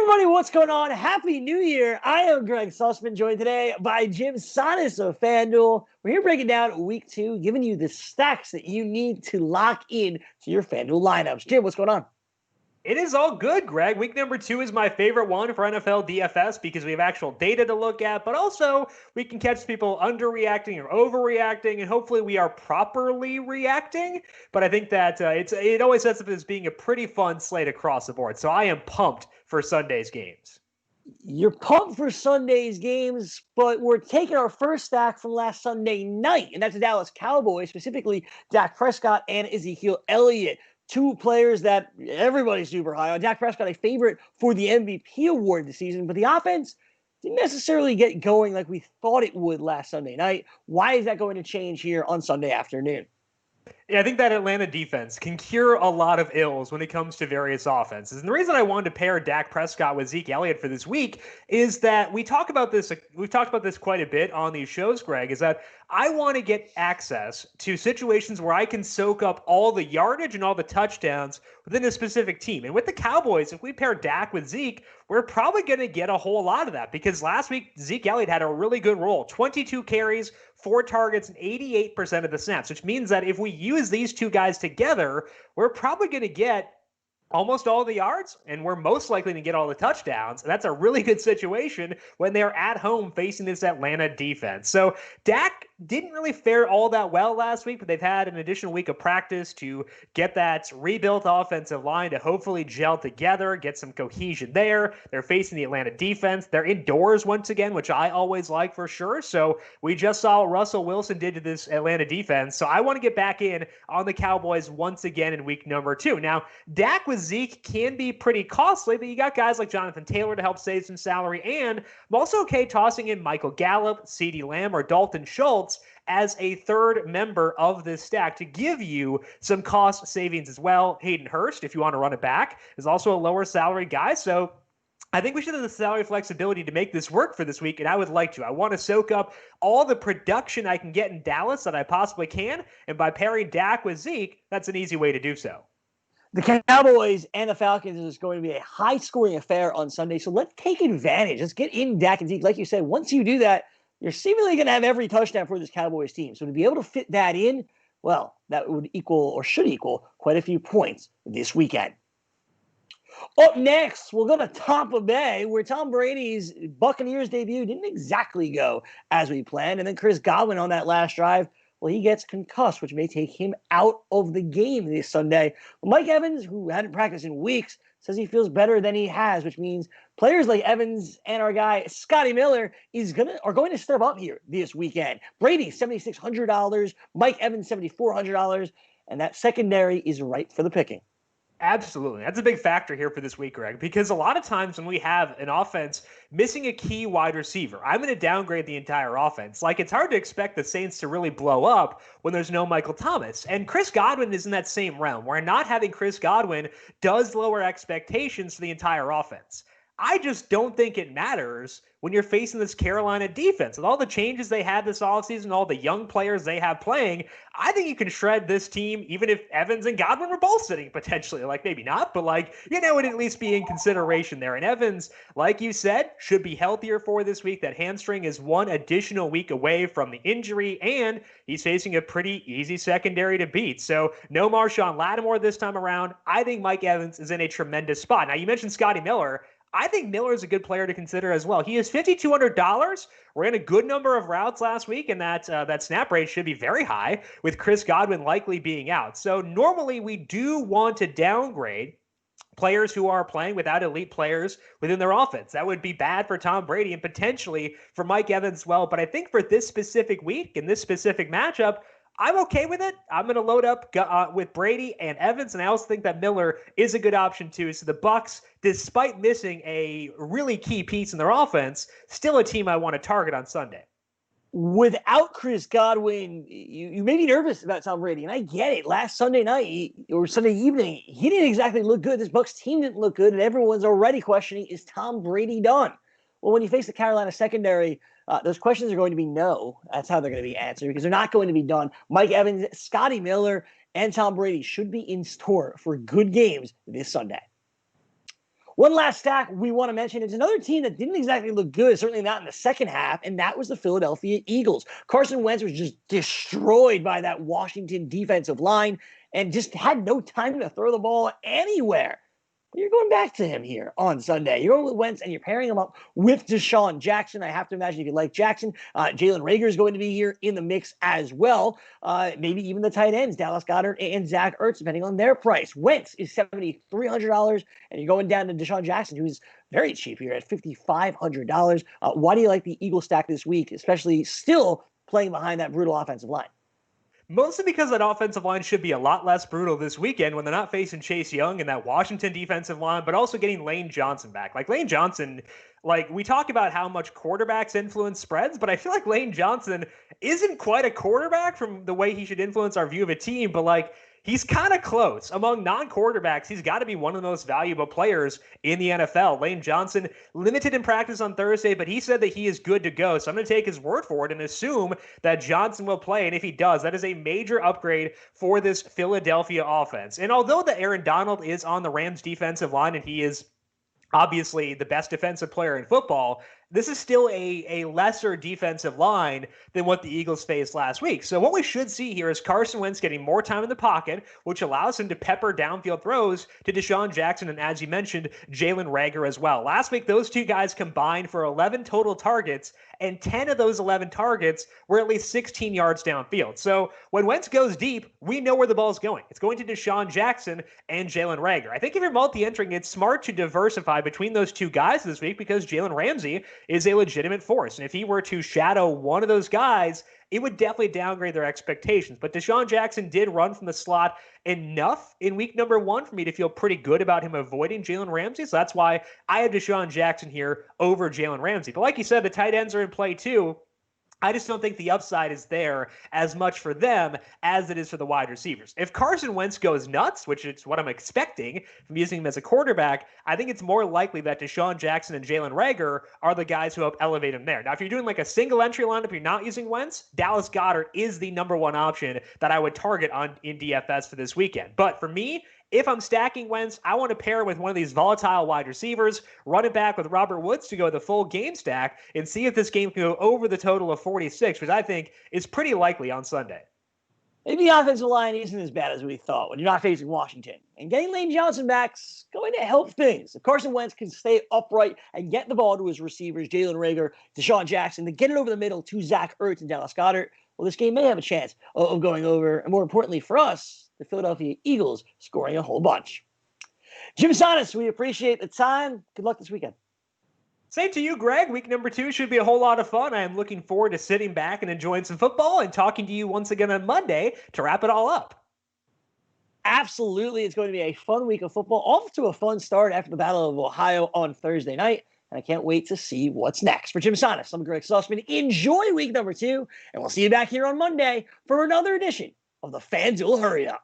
Everybody, what's going on? Happy New Year. I am Gregg Sussman, joined today by Jim Sonis of FanDuel. We're here breaking down week 2, giving you the stacks that you need to lock in to your FanDuel lineups. Jim, what's going on? It is all good, Greg. Week number 2 is my favorite one for NFL DFS because we have actual data to look at, but also we can catch people underreacting or overreacting, and hopefully we are properly reacting. But I think that it always sets up as being a pretty fun slate across the board. So I am pumped for Sunday's games. You're pumped for Sunday's games, but we're taking our first stack from last Sunday night, and that's the Dallas Cowboys, specifically Dak Prescott and Ezekiel Elliott. Two players that everybody's super high on. Dak Prescott, a favorite for the MVP award this season, but the offense didn't necessarily get going like we thought it would last Sunday night. Why is that going to change here on Sunday afternoon? Yeah, I think that Atlanta defense can cure a lot of ills when it comes to various offenses. And the reason I wanted to pair Dak Prescott with Zeke Elliott for this week is that we've talked about this quite a bit on these shows, Greg, is that I want to get access to situations where I can soak up all the yardage and all the touchdowns within a specific team. And with the Cowboys, if we pair Dak with Zeke, we're probably going to get a whole lot of that because last week, Zeke Elliott had a really good role. 22 carries, 4 targets, and 88% of the snaps, which means that if we use these two guys together, we're probably going to get almost all the yards, and we're most likely to get all the touchdowns. And that's a really good situation when they're at home facing this Atlanta defense. So Dak didn't really fare all that well last week, but they've had an additional week of practice to get that rebuilt offensive line to hopefully gel together, get some cohesion there. They're facing the Atlanta defense. They're indoors once again, which I always like for sure. So we just saw what Russell Wilson did to this Atlanta defense. So I want to get back in on the Cowboys once again in week number 2. Now, Dak with Zeke can be pretty costly, but you got guys like Jonathan Taylor to help save some salary, and I'm also okay tossing in Michael Gallup, CeeDee Lamb, or Dalton Schultz as a third member of this stack to give you some cost savings as well. Hayden Hurst, if you want to run it back, is also a lower salary guy, so I think we should have the salary flexibility to make this work for this week, and I would like to. I want to soak up all the production I can get in Dallas that I possibly can, and by pairing Dak with Zeke, that's an easy way to do so. The Cowboys and the Falcons is going to be a high-scoring affair on Sunday, so let's take advantage. Let's get in Dak and Zeke. Like you said, once you do that, you're seemingly going to have every touchdown for this Cowboys team. So to be able to fit that in, well, that would equal or should equal quite a few points this weekend. Up next, we'll go to Tampa Bay, where Tom Brady's Buccaneers debut didn't exactly go as we planned. And then Chris Godwin on that last drive, well, he gets concussed, which may take him out of the game this Sunday. But Mike Evans, who hadn't practiced in weeks, says he feels better than he has, which means players like Evans and our guy Scotty Miller are going to step up here this weekend. Brady, $7,600. Mike Evans, $7,400. And that secondary is ripe for the picking. Absolutely. That's a big factor here for this week, Greg, because a lot of times when we have an offense missing a key wide receiver, I'm going to downgrade the entire offense. Like, it's hard to expect the Saints to really blow up when there's no Michael Thomas. And Chris Godwin is in that same realm, where not having Chris Godwin does lower expectations for the entire offense. I just don't think it matters when you're facing this Carolina defense. With all the changes they had this offseason, all the young players they have playing, I think you can shred this team even if Evans and Godwin were both sitting potentially. Like, maybe not, but it'd at least be in consideration there. And Evans, like you said, should be healthier for this week. That hamstring is one additional week away from the injury, and he's facing a pretty easy secondary to beat. So no Marshawn Lattimore this time around. I think Mike Evans is in a tremendous spot. Now, you mentioned Scotty Miller. I think Miller is a good player to consider as well. He is $5,200. Ran a good number of routes last week, and that snap rate should be very high with Chris Godwin likely being out. So normally we do want to downgrade players who are playing without elite players within their offense. That would be bad for Tom Brady and potentially for Mike Evans as well. But I think for this specific week and this specific matchup, I'm okay with it. I'm going to load up with Brady and Evans, and I also think that Miller is a good option too. So the Bucs, despite missing a really key piece in their offense, still a team I want to target on Sunday. Without Chris Godwin, you may be nervous about Tom Brady, and I get it. Last Sunday night or Sunday evening, he didn't exactly look good. This Bucs team didn't look good, and everyone's already questioning, is Tom Brady done? Well, when you face the Carolina secondary, those questions are going to be no. That's how they're going to be answered, because they're not going to be done. Mike Evans, Scotty Miller, and Tom Brady should be in store for good games this Sunday. One last stack we want to mention is another team that didn't exactly look good, certainly not in the second half, and that was the Philadelphia Eagles. Carson Wentz was just destroyed by that Washington defensive line and just had no time to throw the ball anywhere. You're going back to him here on Sunday. You're going with Wentz, and you're pairing him up with Deshaun Jackson. I have to imagine if you like Jackson, Jalen Reagor is going to be here in the mix as well. Maybe even the tight ends, Dallas Goedert and Zach Ertz, depending on their price. Wentz is $7,300, and you're going down to Deshaun Jackson, who's very cheap here at $5,500. Why do you like the Eagle stack this week, especially still playing behind that brutal offensive line? Mostly because that offensive line should be a lot less brutal this weekend when they're not facing Chase Young and that Washington defensive line, but also getting Lane Johnson back. Like Lane Johnson, we talk about how much quarterbacks influence spreads, but I feel like Lane Johnson isn't quite a quarterback from the way he should influence our view of a team, but he's kind of close. Among non-quarterbacks, he's got to be one of the most valuable players in the NFL. Lane Johnson, limited in practice on Thursday, but he said that he is good to go. So I'm going to take his word for it and assume that Johnson will play. And if he does, that is a major upgrade for this Philadelphia offense. And although the Aaron Donald is on the Rams defensive line and he is obviously the best defensive player in football, this is still a lesser defensive line than what the Eagles faced last week. So what we should see here is Carson Wentz getting more time in the pocket, which allows him to pepper downfield throws to Deshaun Jackson and, as you mentioned, Jalen Reagor as well. Last week, those two guys combined for 11 total targets, and 10 of those 11 targets were at least 16 yards downfield. So when Wentz goes deep, we know where the ball is going. It's going to Deshaun Jackson and Jalen Reagor. I think if you're multi-entering, it's smart to diversify between those two guys this week because Jalen Ramsey is a legitimate force. And if he were to shadow one of those guys, it would definitely downgrade their expectations. But Deshaun Jackson did run from the slot enough in week number 1 for me to feel pretty good about him avoiding Jalen Ramsey. So that's why I have Deshaun Jackson here over Jalen Ramsey. But like you said, the tight ends are in play too. I just don't think the upside is there as much for them as it is for the wide receivers. If Carson Wentz goes nuts, which is what I'm expecting from using him as a quarterback, I think it's more likely that Deshaun Jackson and Jalen Reagor are the guys who help elevate him there. Now, if you're doing a single entry lineup, you're not using Wentz, Dallas Goedert is the number 1 option that I would target in DFS for this weekend. But for me, if I'm stacking Wentz, I want to pair with one of these volatile wide receivers, run it back with Robert Woods to go the full game stack, and see if this game can go over the total of 46, which I think is pretty likely on Sunday. Maybe the offensive line isn't as bad as we thought when you're not facing Washington. And getting Lane Johnson back's going to help things. If Carson Wentz can stay upright and get the ball to his receivers, Jalen Reagor, Deshaun Jackson, to get it over the middle to Zach Ertz and Dallas Goedert, well, this game may have a chance of going over. And more importantly for us, the Philadelphia Eagles scoring a whole bunch. Jim Sonis, we appreciate the time. Good luck this weekend. Same to you, Greg. Week number 2 should be a whole lot of fun. I am looking forward to sitting back and enjoying some football and talking to you once again on Monday to wrap it all up. Absolutely. It's going to be a fun week of football. Off to a fun start after the Battle of Ohio on Thursday night. And I can't wait to see what's next. For Jim Sonis, I'm Gregg Sussman. Enjoy week number 2, and we'll see you back here on Monday for another edition of the FanDuel Hurry Up.